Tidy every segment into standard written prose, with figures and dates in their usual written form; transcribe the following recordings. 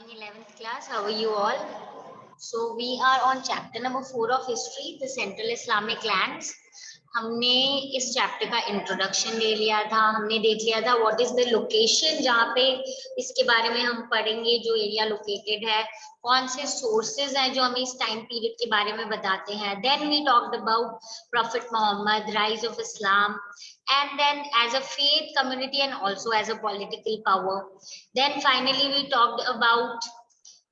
In 11th class, how are you all? So we are on chapter number 4 of history, the Central Islamic lands. हमने इस chapter का introduction ले लिया था, हमने देख लिया था व्हाट इज द लोकेशन जहाँ पे इसके बारे में हम पढ़ेंगे, जो एरिया लोकेटेड है, कौन से सोर्सेज हैं जो हमें इस टाइम पीरियड के बारे में बताते हैं. Then we talked about prophet Muhammad, rise of Islam, and then as a faith community and also as a political power. Then finally we talked about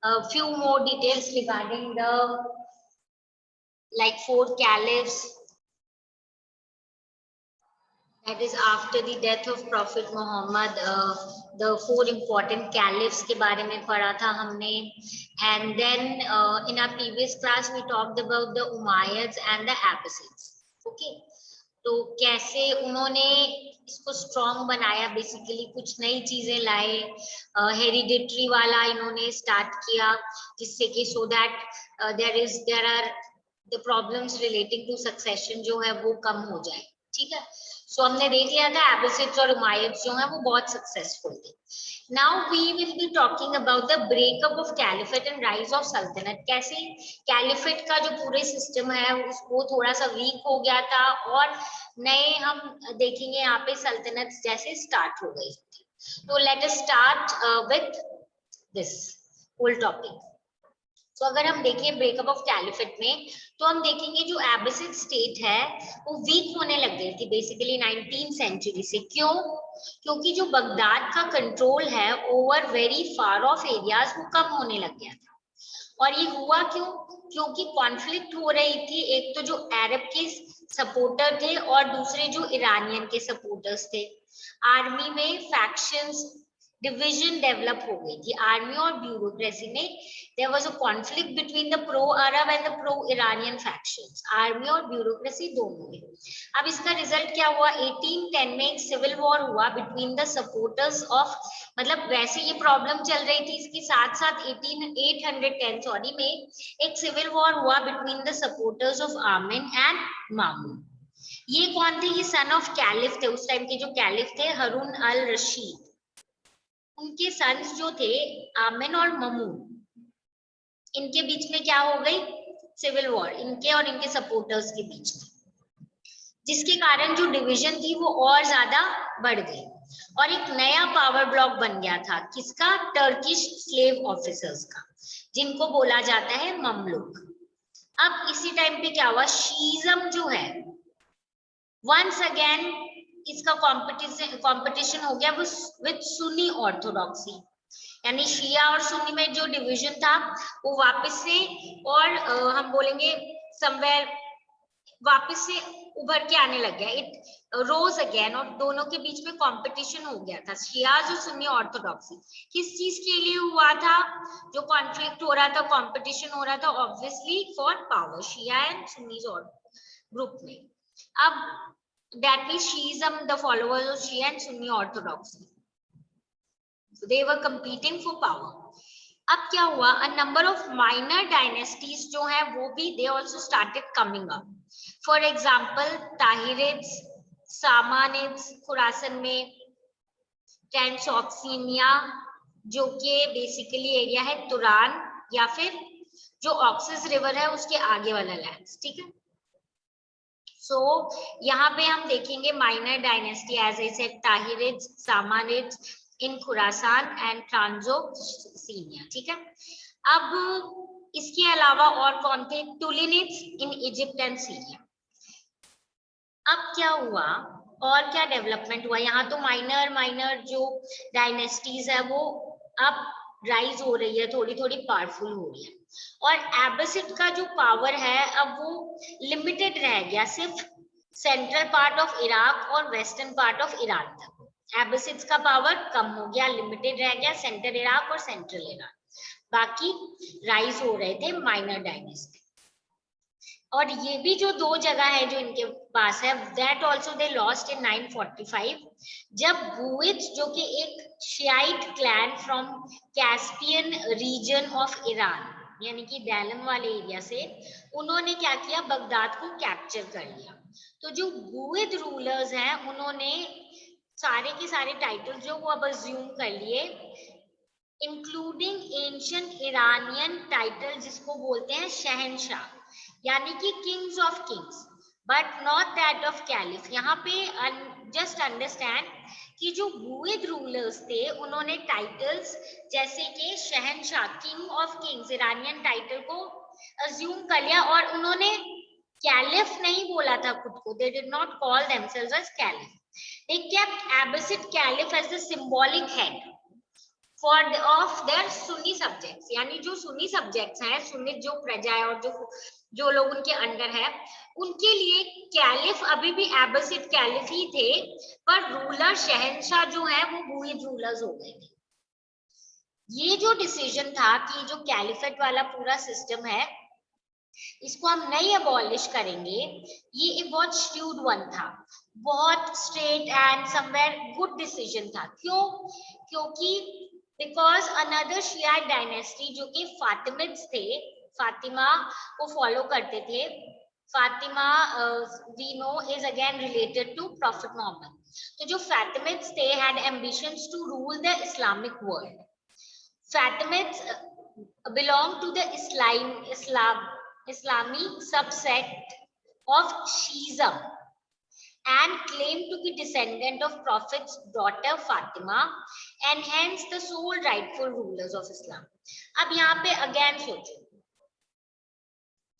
a few more details regarding the four caliphs, that is after the death of Prophet Muhammad, the four important caliphs के बारे में पढ़ा था हमने. And then in our previous class we talked about the Umayyads and the Abbasids. Okay, तो कैसे उन्होंने इसको स्ट्रॉन्ग बनाया, बेसिकली कुछ नई चीजें लाए, हेरिडिटरी वाला इन्होंने स्टार्ट किया, जिससे कि so that there are the problems relating to succession जो है वो कम हो जाए. ठीक है, सो हमने देख लिया था एबसिड्स और उमाय्यड्स जो है वो बहुत सक्सेसफुल थे. Now we will be talking about the breakup of caliphate and rise of sultanate. कैसे कैलिफेट का जो पूरे सिस्टम है उसको थोड़ा सा वीक हो गया था और नए हम देखेंगे यहाँ पे सल्तनत जैसे स्टार्ट हो गई. तो let us start with this whole topic. तो अगर हम देखें ब्रेकअप ऑफ कैलिफेट में, तो हम देखेंगे जो एबसिड स्टेट है वो वीक होने लग गई थी बेसिकली 19th सेंचुरी से. क्यों? क्योंकि जो बगदाद का कंट्रोल है over very far of areas वो कम होने लग गया था. और ये हुआ क्यों? क्योंकि कॉन्फ्लिक्ट हो रही थी, एक तो जो अरब के सपोर्टर थे और दूसरे जो ईरानियन के सपोर्टर्स थे. आर्मी में फैक्शंस डिवीजन डेवलप हो गई थी. आर्मी और ब्यूरोक्रेसी में there was a conflict between the pro Arab and the pro Iranian factions. Army और ब्यूरोक्रेसी दोनों में. अब इसका रिजल्ट क्या हुआ? 1810 में एक सिविल वॉर हुआ बिटवीन द सपोर्टर्स ऑफ, मतलब वैसे ये प्रॉब्लम चल रही थी, इसके साथ साथ 810 में एक सिविल वॉर हुआ between the supporters of Amin and Mamun. ये कौन थे? ये सन ऑफ कैलिफ थे. उस टाइम के जो कैलिफ थे हारून अल रशीद, उनके सन्स जो थे आमिन और मामून, इनके बीच में क्या हो गई? सिविल वॉर, इनके और इनके सपोर्टर्स के बीच में, जिसके कारण जो डिवीजन थी वो और ज्यादा बढ़ गई और एक नया पावर ब्लॉक बन गया था. किसका? टर्किश स्लेव ऑफिसर्स का, जिनको बोला जाता है ममलुक. अब इसी टाइम पे क्या हुआ? शीइज्म जो है वंस अगेन इसका कंपटीशन हो गया विद सुन्नी ऑर्थोडॉक्सी. यानी शिया और सुन्नी में जो डिवीजन था वो वापस से, और हम बोलेंगे समवेयर वापस से उभर के आने लग गया. इट रोज अगेन, और दोनों के बीच में कंपटीशन हो गया था. शियाज और सुन्नी ऑर्थोडॉक्सी किस चीज के लिए हुआ था? जो कॉन्फ्लिक्ट हो रहा था, कंपटीशन हो रहा था, obviously for power, Shia and Sunnis और ग्रुप में. अब that means Shiism, the followers of Shia and Sunni orthodoxy, they were competing for power. अब क्या हुआ? a number of minor dynasties जो है वो भी they also started coming up. for example ताहिरिड्स, सामानिड्स Khurasan में, ट्रांसऑक्सिनिया जो कि बेसिकली एरिया है तुरान या फिर जो ऑक्सिस रिवर है उसके आगे वाला लैंड. ठीक है, सो यहाँ पे हम देखेंगे minor dynasty as I said, Tahirids, Samanids in Khurasan and Transoxiana. ठीक है, अब इसके अलावा और कौन थे? Tulunids in Egypt and Syria. अब क्या हुआ और क्या डेवलपमेंट हुआ? यहाँ तो माइनर जो डायनेस्टीज है वो अब राइज हो रही है, थोड़ी थोड़ी पावरफुल हो रही है. और एबसिड का जो पावर है अब वो लिमिटेड रह गया सिर्फ सेंट्रल पार्ट ऑफ इराक और वेस्टर्न पार्ट ऑफ ईरान तक. एबसिड्स का पावर कम हो गया, लिमिटेड रह गया सेंट्रल इराक और सेंट्रल ईरान. बाकी राइज हो रहे थे माइनर डायनेस्टी. और ये भी जो दो जगह है जो इनके पास है, that also they lost in 945, जब बुइज जो कि एक Shiite clan from Caspian region of Iran, यानी कि डैलम वाले एरिया से, उन्होंने क्या किया? बगदाद को कैप्चर कर लिया. तो जो बुइद रूलर्स हैं उन्होंने सारे के सारे टाइटल जो वो अब अज्यूम कर लिए इंक्लूडिंग एंशियंट इरानियन टाइटल जिसको बोलते हैं शहनशाह, यानी कि Kings of Kings, but not that of caliph. यहाँ पे जस्ट अंडरस्टैंड कि जो बुइद रूलर्स थे उन्होंने टाइटल्स जैसे कि शहनशाह, king of Kings, Iranian title को अज्यूम कर लिया और उन्होंने कैलिफ नहीं बोला था खुद को। They did not call themselves as caliph. They kept Abbasid caliph as the symbolic head for of their Sunni subjects, यानी जो सुन्नी सब्जेक्ट्स हैं, सुन्नी जो प्रजा है और जो लोग उनके अंडर है, उनके लिए कैलिफ अभी भी अब्बासिड कैलिफ ही थे, पर रूलर शहनशाह जो है वो बुइद रूलर्स हो गए थे। ये जो डिसीजन था कि जो कैलिफेट वाला पूरा सिस्टम है इसको हम नहीं अबॉलिश करेंगे, ये एक बहुत श्रूड वन था, बहुत straight and somewhere good decision था। क्यों? क्योंकि बिकॉज अनदर शियाइट डायनेस्टी जो कि फातिमिड्स थे, फातिमा को फॉलो करते थे, Fatima we know is again related to prophet Muhammad. तो जो फातिमिड्स थे had ambitions to rule the Islamic world. Fatimids belong to the Islamic subsect of Shiism and claim to be descendant of Prophet's daughter Fatima and hence the sole rightful rulers of Islam. अब यहाँ पे again सोचो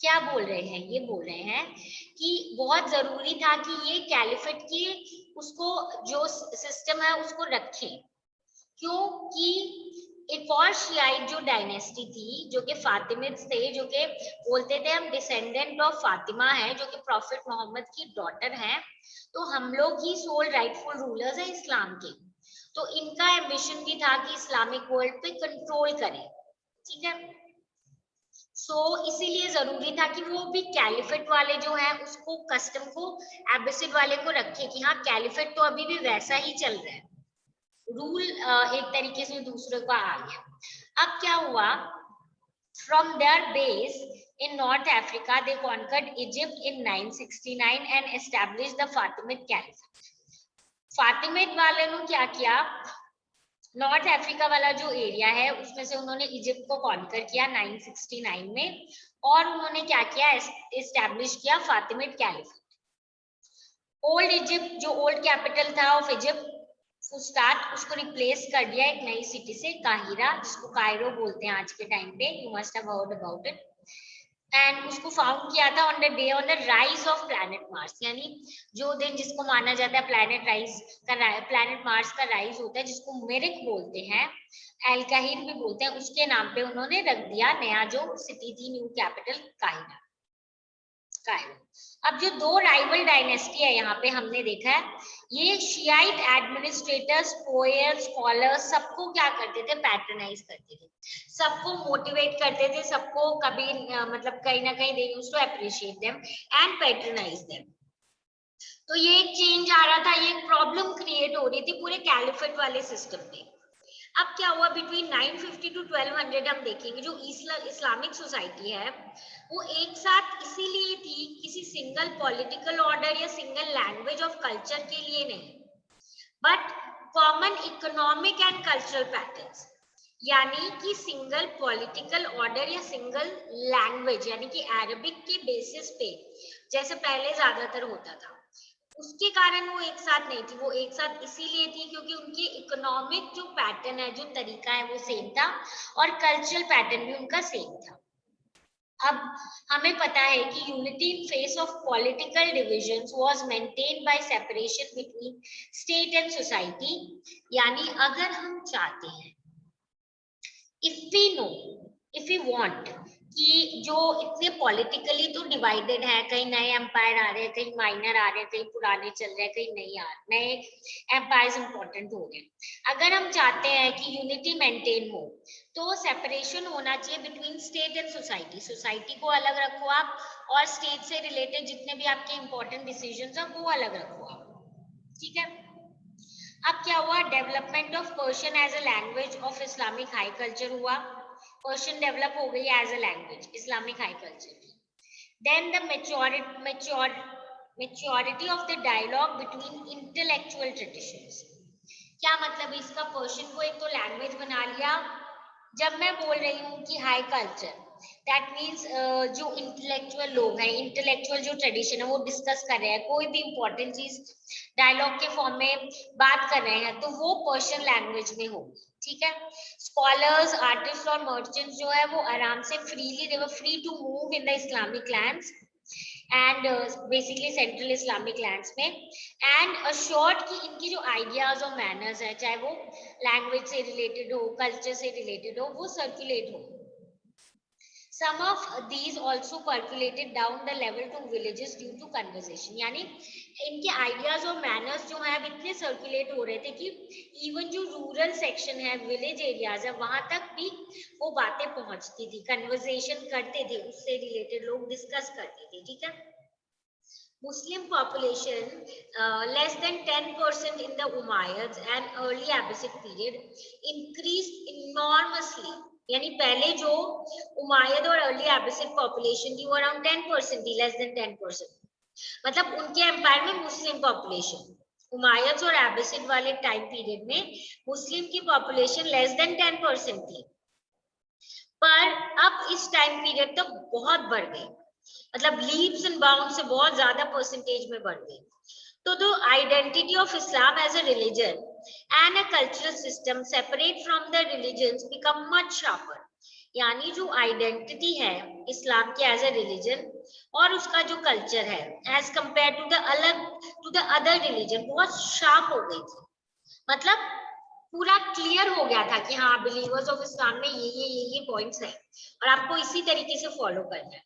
क्या बोल रहे हैं? ये बोल रहे हैं कि बहुत जरूरी था कि ये कैलिफेट की उसको जो सिस्टम है उसको रखें, क्योंकि एक और शियाइट जो डायनेस्टी थी जो कि फातिमिड्स थे, जो कि बोलते थे हम डिसेंडेंट ऑफ फातिमा है, जो कि प्रॉफिट मोहम्मद की डॉटर हैं, तो हम लोग ही सोल राइटफुल रूलर्स हैं इस्लाम के। तो इनका एम्बिशन भी था कि इस्लामिक वर्ल्ड पे कंट्रोल करें, ठीक है। इसीलिए जरूरी था कि वो भी कैलिफेट वाले जो है उसको कस्टम को एब्बासिड वाले को रखे कि हाँ कैलिफेट तो अभी भी वैसा ही चल रहा है, रूल एक तरीके से दूसरे का आ गया। अब क्या हुआ? From their base in North Africa they conquered Egypt in 969 and established the Fatimid caliphate. Fatimid वाले ने क्या किया? नॉर्थ अफ्रीका वाला जो एरिया है उसमें से उन्होंने इजिप्ट को कॉन्कर किया 969 में, और उन्होंने क्या किया? एस्टैब्लिश किया फातिमिड कैलिफेट। ओल्ड इजिप्ट जो ओल्ड कैपिटल था ऑफ इजिप्ट उसको रिप्लेस कर दिया एक नई सिटी से, काहिरा, जिसको कायरो बोलते हैं आज के टाइम पे, you must have heard about it. And उसको फाउंड किया था on the day on the rise of planet Mars, यानी जो दिन जिसको माना जाता है प्लैनेट मार्स का राइज होता है, जिसको मेरिक बोलते हैं, एल्काहिर भी बोलते हैं, उसके नाम पे उन्होंने रख दिया नया जो सिटी थी, न्यू कैपिटल काहिरा, कायरो। अब जो दो राइवल डायनेस्टी है यहाँ पे हमने देखा है, ये शियाइट एडमिनिस्ट्रेटर्स, पोएट्स, स्कॉलर्स सबको क्या करते थे? पैट्रनाइज करते थे, सबको मोटिवेट करते थे, सबको कभी मतलब कहीं ना कहीं they used to appreciate them and patronise them. तो ये एक चेंज आ रहा था, ये एक प्रॉब्लम क्रिएट हो रही थी पूरे कैलिफेट वाले सिस्टम में। अब क्या हुआ? बिटवीन 950 टू 1200 हम देखेंगे जो इस्लामिक सोसाइटी है वो एक साथ इसीलिए थी, किसी सिंगल पॉलिटिकल ऑर्डर या सिंगल लैंग्वेज ऑफ कल्चर के लिए नहीं, but common economic and cultural patterns, यानी कि सिंगल पॉलिटिकल ऑर्डर या सिंगल लैंग्वेज, यानी कि अरबिक के बेसिस पे जैसे पहले ज्यादातर होता था, उसके कारण वो एक साथ नहीं थी। वो एक साथ इसीलिए थी क्योंकि उनके इकोनॉमिक जो पैटर्न है, जो तरीका है वो सेम था, और कल्चरल पैटर्न भी उनका सेम था। अब हमें पता है कि unity in face of political divisions was maintained by separation between state and society, यानी अगर हम चाहते हैं, if we know, if we want कि जो इतने पॉलिटिकली तो डिवाइडेड है, कहीं नए एम्पायर आ रहे हैं, कहीं माइनर आ रहे हैं, कहीं पुराने चल रहे हैं, कहीं नहीं आ रहे, नए एम्पायर्स इंपॉर्टेंट हो गए। अगर हम चाहते हैं कि यूनिटी मेंटेन हो तो सेपरेशन होना चाहिए between state and society. Society को अलग रखो आप, और स्टेट से रिलेटेड जितने भी आपके इंपॉर्टेंट डिसीजंस हैं वो अलग रखो आप, ठीक है। अब क्या हुआ? Development of Persian as a language of Islamic high culture हुआ, पर्शियन डेवलप हो गई as a language Islamic high culture की। Then the maturity of the dialogue between intellectual traditions. क्या मतलब इसका? पर्शियन को एक तो लैंग्वेज बना लिया जब मैं बोल रही हूँ कि हाई कल्चर, दैट मीन्स जो इंटेलेक्चुअल लोग हैं, इंटेलेक्चुअल जो ट्रेडिशन है वो डिस्कस कर रहे हैं, कोई भी इंपॉर्टेंट चीज डायलॉग के फॉर्म में बात कर रहे हैं, तो वो पर्शियन लैंग्वेज में होगी, ठीक है। स्कॉलर्स, आर्टिस्ट और मर्चेंट्स जो है वो आराम से freely, they were free to move in the Islamic lands and basically central Islamic lands में, एंड अश्योर्ड कि इनकी जो आइडियाज और मैनर्स है, चाहे वो लैंग्वेज से रिलेटेड हो, कल्चर से रिलेटेड हो, वो सर्कुलेट हो। Some of these also percolated down the level to villages due to conversation. यानी इनके आइडियाज और मैनर्स जो है अब इतने सर्कुलेट हो रहे थे कि इवन जो रूरल सेक्शन है, विलेज एरियाज है, वहां तक भी वो बातें पहुंचती थी, कन्वर्सेशन करते थे, उससे रिलेटेड लोग डिस्कस करते थे, ठीक है। Muslim population less than 10% in the Umayyads and early Abbasid period increased enormously. यानी पहले जो उमायद और अर्ली एबिसिड पॉपुलेशन थी वो अराउंड 10% थी, लेस देन 10%। मतलब उनके एम्पायर में मुस्लिम पॉपुलेशन, उमायद और एबिसिड वाले टाइम पीरियड में मुस्लिम की पॉपुलेशन लेस देन 10% थी, पर अब इस टाइम पीरियड तक बहुत बढ़ गई, मतलब लीप्स एंड बाउंड से बहुत ज्यादा परसेंटेज में बढ़ गई। तो the identity of Islam as a religion and a cultural system separate from the religions become much sharper. यानी जो आइडेंटिटी है इस्लाम की एज अ रिलीजन और उसका जो कल्चर है as compare to the other religion बहुत शार्प हो गई थी। मतलब पूरा क्लियर हो गया था कि हाँ, बिलीवर्स ऑफ इस्लाम में ये पॉइंट्स हैं और आपको इसी तरीके से फॉलो करना है,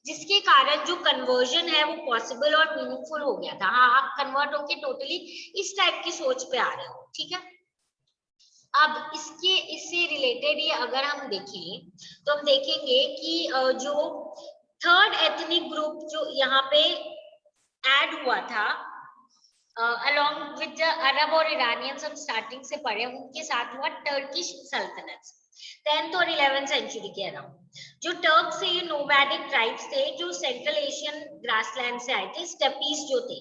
जिसके कारण जो कन्वर्जन है वो पॉसिबल और मीनिंगफुल हो गया था। हाँ, आप कन्वर्ट होके टोटली इस टाइप की सोच पे आ रहे हो, ठीक है। अब इससे रिलेटेड ही अगर हम देखें तो हम देखेंगे कि जो थर्ड एथनिक ग्रुप जो यहाँ पे ऐड हुआ था along with the अरब और इरानियंस, हम स्टार्टिंग से पढ़े, उनके साथ हुआ टर्किश सल्तनत 10th और 11th सेंचुरी के अराउंड। जो टर्क से ये नोमैडिक ट्राइब्स थे जो सेंट्रल एशियन ग्रासलैंड से आए थे, स्टेपीज जो थे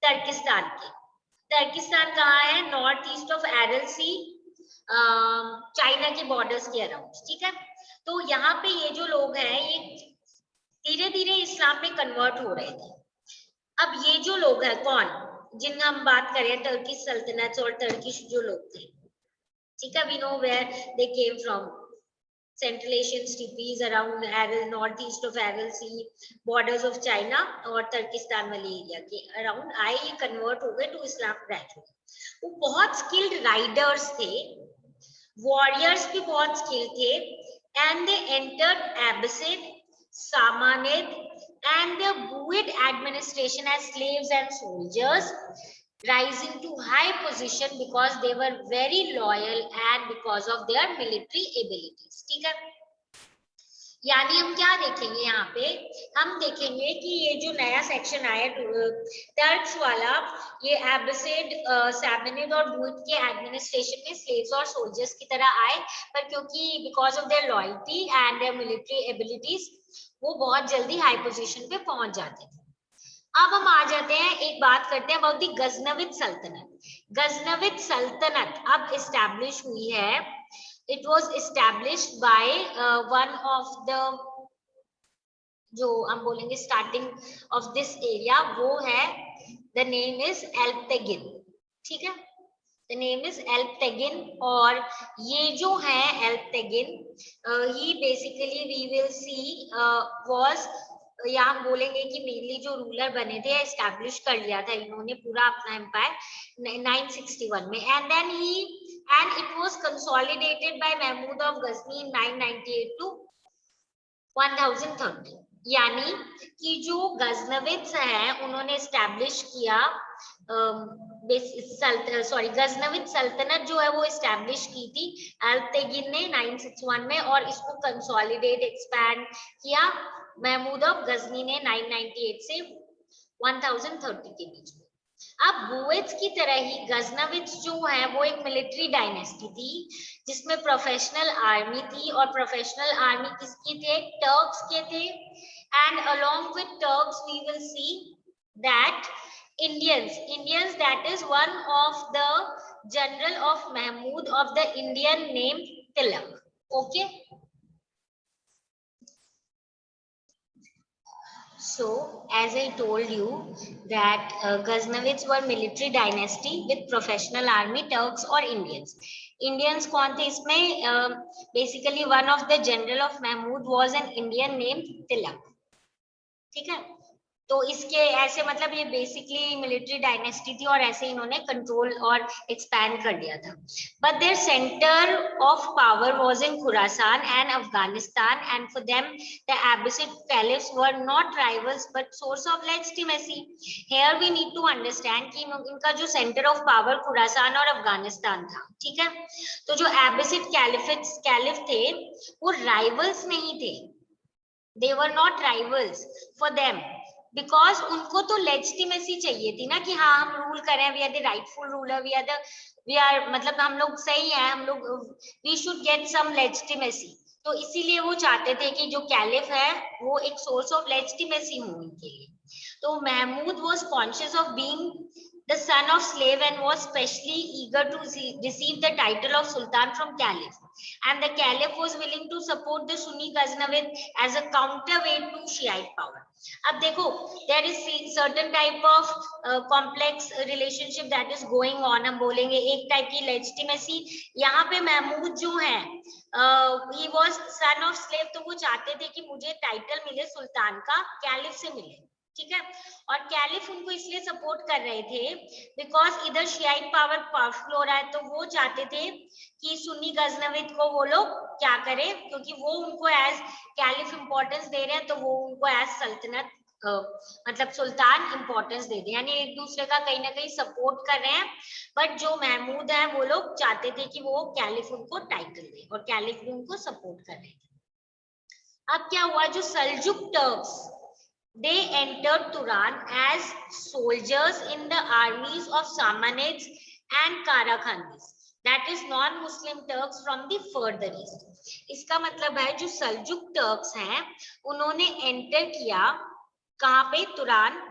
टर्किस्तान के। टर्किस्तान कहाँ है? North east of Aral Sea, China के बॉर्डर्स के अराउंड, ठीक है। तो यहाँ पे ये जो लोग हैं ये धीरे धीरे इस्लाम में कन्वर्ट हो रहे थे। अब ये जो लोग हैं कौन, जिन हम बात करें टर्किश सल्तनत और टर्किश जो लोग थे, ठीक है, we know where they came from, central Asian steppes around Aral, north east of Aral Sea, borders of China और टर्किस्तान वाले एरिया के अराउंड आए, ये कन्वर्ट हो गए टू इस्लाम ग्रेजुअली। वो बहुत स्किल्ड राइडर्स थे, वॉरियर्स भी बहुत स्किल्ड थे, and they entered Abbasid, Samanid and the Buid administration as slaves and soldiers, rising to high position because they were very loyal and because of their military abilities, ठीक है। यानी हम क्या देखेंगे यहाँ पे, हम देखेंगे कि ये जो नया सेक्शन आया टर्क्स वाला, ये एब्बासिड, सैमनिड और बुइड के एडमिनिस्ट्रेशन में स्लेव्स और सोल्जर्स की तरह आए, पर क्योंकि because of their loyalty and their military abilities वो बहुत जल्दी हाई पोजीशन पे पहुंच जाते थे। अब हम आ जाते हैं, एक बात करते हैं अबाउट द गजनविद सल्तनत। गजनविद सल्तनत अब इस्टेब्लिश हुई है, it was established by one of the, जो हम बोलेंगे स्टार्टिंग ऑफ दिस एरिया, वो है, द नेम इज एल्पतेगिन, ठीक है, द नेम इज एल्पतेगिन। और ये जो है Alptegin, he basically we will see was, या हम बोलेंगे कि मेनली जो रूलर बने थे, एस्टैब्लिश कर लिया था इन्होंने पूरा अपना एम्पायर 961 में, and it was consolidated by Mahmud of Ghazni in 998 to 1030। यानी कि जो गजनविद्स हैं उन्होंने एस्टैब्लिश किया, गजनविद सल्तनत जो है वो एस्टैब्लिश की थी एल्पतेगिन ने 961 में, और इसको कंसोलिडेट एक्सपैंड किया महमूद ऑफ गजनी ने 998 से 1030 के बीच में। अब बुइड्स की तरह ही गजनविद्स जो है वो एक मिलिट्री डायनेस्टी थी जिसमें प्रोफेशनल आर्मी थी, और प्रोफेशनल आर्मी किसकी थे? टर्क्स के थे। And along with Turks we will see that Indians, that is one of the general of Mahmud of the Indian name Tilak. Okay. So, as I told you that Ghaznavids were military dynasty with professional army, Turks और Indians. Indians कौन थे इसमें? Basically, one of the general of Mahmud was an Indian named Tilak. ठीक है, तो इसके ऐसे मतलब ये बेसिकली मिलिट्री डायनेस्टी थी और ऐसे इन्होंने कंट्रोल और एक्सपैंड कर दिया था. But their centre of power was in Khurasan and Afghanistan and for them the Abbasid caliphs were not rivals but source of legitimacy. Here we need to understand कि इनका जो सेंटर ऑफ पावर खुरासान और अफगानिस्तान था, ठीक है, तो जो अब्बासिड कैलिफ थे वो राइवल्स नहीं थे. They were not rivals for them because उनको तो legitimacy चाहिए थी ना कि हाँ हम रूल करें, we are the rightful ruler, we are मतलब हम लोग सही हैं, हम लोग we should get some legitimacy. तो इसीलिए वो चाहते थे कि जो कैलिफ है वो एक source of legitimacy हो उनके लिए. तो Mahmood was conscious of being the son of slave and was specially eager to receive the title of Sultan from Caliph. And the Caliph was willing to support the Sunni Ghaznavid as a counterweight to Shiite power. अब देखो, there is certain type of complex relationship that is going on. हम बोलेंगे एक type की legitimacy. यहाँ पे महमूद जो है, he was son of slave, तो वो चाहते थे कि मुझे टाइटल मिले सुल्तान का, कैलिफ से मिले, ठीक है. और कैलिफ उनको इसलिए सपोर्ट कर रहे थे बिकॉज इधर शियाइट पावर पावरफुल हो रहा है, तो वो चाहते थे कि सुन्नी गजनविद को वो लोग क्या करें, क्योंकि वो उनको एज कैलिफ इंपॉर्टेंस दे रहे हैं, तो वो उनको एज सल्तनत मतलब सुल्तान इंपॉर्टेंस दे दे, यानी एक दूसरे का कहीं ना कहीं सपोर्ट कर रहे हैं. बट जो महमूद है वो लोग चाहते थे कि वो कैलिफ उनको टाइटल दे और कैलिफ भी उनको सपोर्ट कर रहे थे. अब क्या हुआ, जो Seljuk Turks, they entered Turan as soldiers in the armies of Samanids and Karakhandis, that is non-Muslim Turks from the further east. इसका मतलब है जो सल्जुक टर्क्स हैं उन्होंने एंटर किया कहाँ पे, तुरान,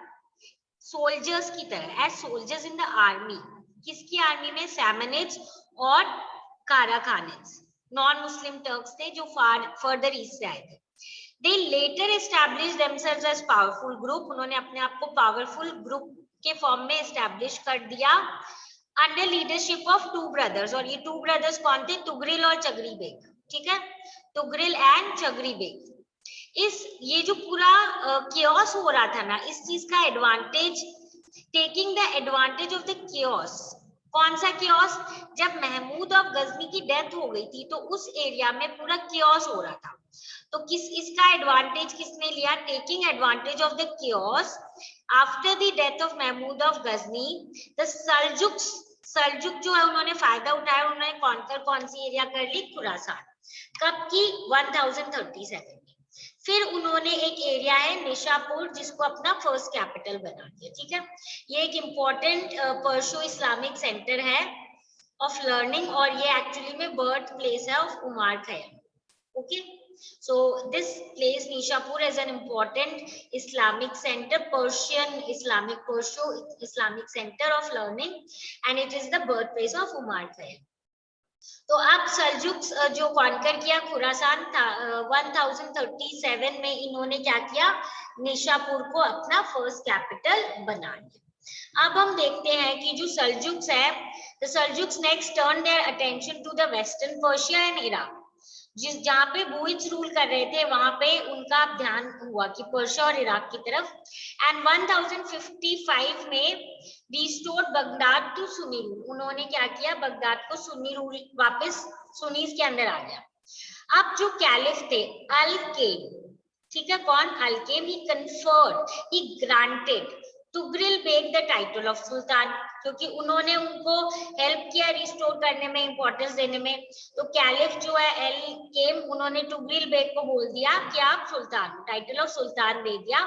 सोल्जर्स की तरह, as soldiers in the army. किसकी आर्मी में? सैमनिड्स और काराखानिड्स, नॉन मुस्लिम टर्क्स थे जो फर्दर ईस्ट से आए थे. They later established themselves as powerful group. उन्होंने अपने आप को powerful group के फॉर्म में establish कर दिया under leadership of two brothers. और ये two brothers कौन थे? तुगरिल और चगरी बेग, ठीक है, तुगरिल एंड चगरी बेग. ये जो पूरा chaos हो रहा था ना, इस चीज का advantage, taking the advantage of the chaos. कौन सा chaos? जब महमूद ऑफ गजनी की डेथ हो गई थी तो उस एरिया में पूरा chaos हो रहा था, तो इसका एडवांटेज किसने लिया? Taking advantage of the chaos after the death of Mahmud of Ghazni, the Seljuk जो है उन्होंने फायदा उठाया, उन्होंने कॉन्कर कौन सी एरिया कर ली? खुरासान. कब की? 1037 में. फिर उन्होंने एक एरिया है निशापुर जिसको अपना फर्स्ट कैपिटल बना दिया, ठीक है. ये एक इम्पोर्टेंट पर्शियो इस्लामिक सेंटर है ऑफ लर्निंग और ये एक्चुअली में बर्थ प्लेस है of Omar Khayyam. Okay, so this place Nishapur is an important Islamic center, Persian Islamic Persian Islamic center of learning, and it is the birthplace of Umar Khayyam. तो अब सल्जुक्स जो conquer किया खुरासान था 1037 में, इन्होंने क्या किया? निशापुर को अपना फर्स्ट कैपिटल बना दिया. अब हम देखते हैं कि जो सल्जुक्स है, the Seljuks next turned their attention to the Western Persia and Iraq. जहाँ पे बुइज रूल कर रहे थे वहां पे उनका ध्यान हुआ कि पर्शिया और इराक की तरफ. एंड 1055 में restored Baghdad to Sunni rule. उन्होंने क्या किया? बगदाद को सुन्नी रूल वापस सुन्नीस के अंदर आ गया. अब जो कैलिफ थे अल-केम, ठीक है, कौन? Al Qaim. He conferred, he granted Tughril Beg the title of sultan, क्योंकि उन्होंने उनको हेल्प किया रिस्टोर करने में, इंपॉर्टेंस देने में. तो कैलिफ जो है एल केम, उन्होंने तुगरिल बेग को बोल दिया कि आप सुल्तान, टाइटल ऑफ सुल्तान दे दिया,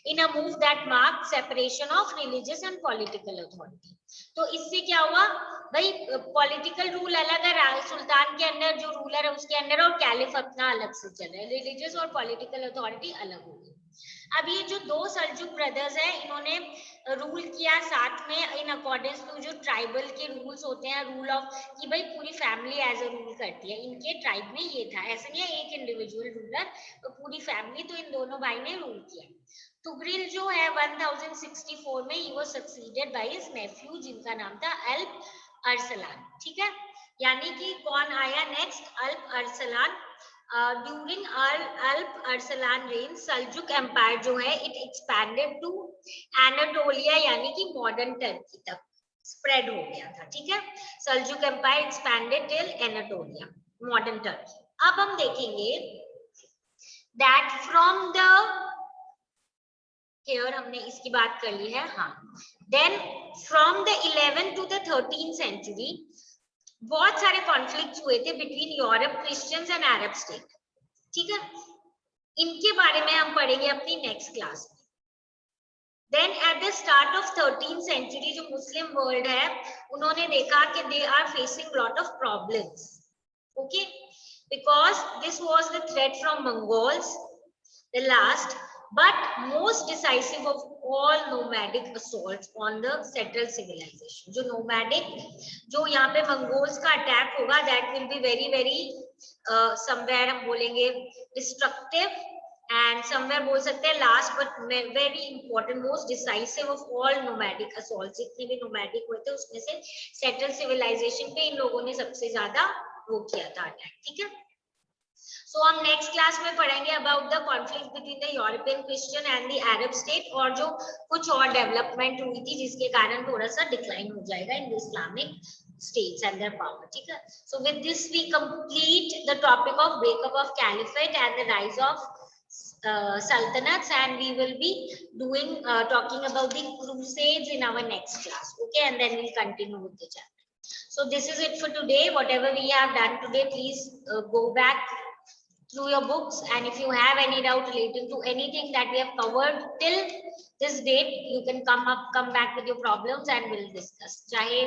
in a move that mark separation of religious and political authority. तो इससे क्या हुआ भाई? पॉलिटिकल रूल अलग है, सुल्तान के अंदर जो रूलर है उसके अंदर, और कैलिफ अपना अलग से चल रहा है, रिलीजियस और पॉलिटिकल अथॉरिटी अलग हो गई. अब ये जो दो सल्जुक ब्रदर्स है, इन्होंने रूल किया साथ में इन अकॉर्डिंग टू जो ट्राइबल के रूल्स होते हैं, रूल ऑफ कि भाई पूरी फैमिली एज अ रूल करती है। इनके ट्राइब में ये था, ऐसे नहीं है एक इंडिविजुअल रूलर, तो पूरी फैमिली, तो इन दोनों भाई ने रूल किया। तुगरिल जो है 1064 में ही वो सक्सीडेड बाय हिज नेफ्यू जिनका नाम था अल्प अरसलान। ठीक है, यानी कि कौन आया नेक्स्ट, अल्प अरसलान। ड्यूरिंग अल्प अरसलान रेन सल्जुक एम्पायर जो है इट एक्सपैंडेड टू एनाटोलिया यानी कि मॉडर्न टर्की तक स्प्रेड हो गया था। ठीक है, Seljuk empire expanded till Anatolia modern Turkey. अब हम देखेंगे दैट फ्रॉम द हियर हमने इसकी बात कर ली है। हाँ, then from the 11th to the 13th century बहुत सारे कॉन्फ्लिक्ट हुए थे between Europe Christians and Arab state. ठीक है, इनके बारे में हम पढ़ेंगे अपनी नेक्स्ट क्लास में। Then at the start of 13th century जो मुस्लिम वर्ल्ड है उन्होंने देखा कि they are facing lot of problems, okay, because this was the threat from Mongols the last but most decisive of all nomadic assaults on the settled civilization। जो nomadic, जो यहाँ पे Mongols का attack होगा, that will be very very somewhere हम बोलेंगे destructive and somewhere बोल सकते हैं last but very important most decisive of all nomadic assaults। जितने भी nomadic हुए थे उसमें से settled civilization पे इन लोगों ने सबसे ज्यादा वो किया था अटैक। ठीक है, सो हम नेक्स्ट क्लास में पढ़ेंगे about the conflict between the European Christian and the Arab state, और जो कुछ और डेवलपमेंट हुई थी जिसके कारण थोड़ा सा डिक्लाइन हो जाएगा इन the Islamic states and their power। ठीक है, so with this we complete the topic of breakup of caliphate and the rise of sultanates, and we will be doing talking about the crusades in our next class, okay, and then we'll continue with the chapter. So this is it for today. Whatever we have done today, please go back through your books, and if you have any doubt relating to anything that we have covered till this date, you can come back with your problems and we'll discuss chahe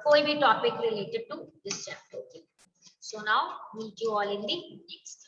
koi bhi topic related to this chapter। Okay, so now meet you all in the next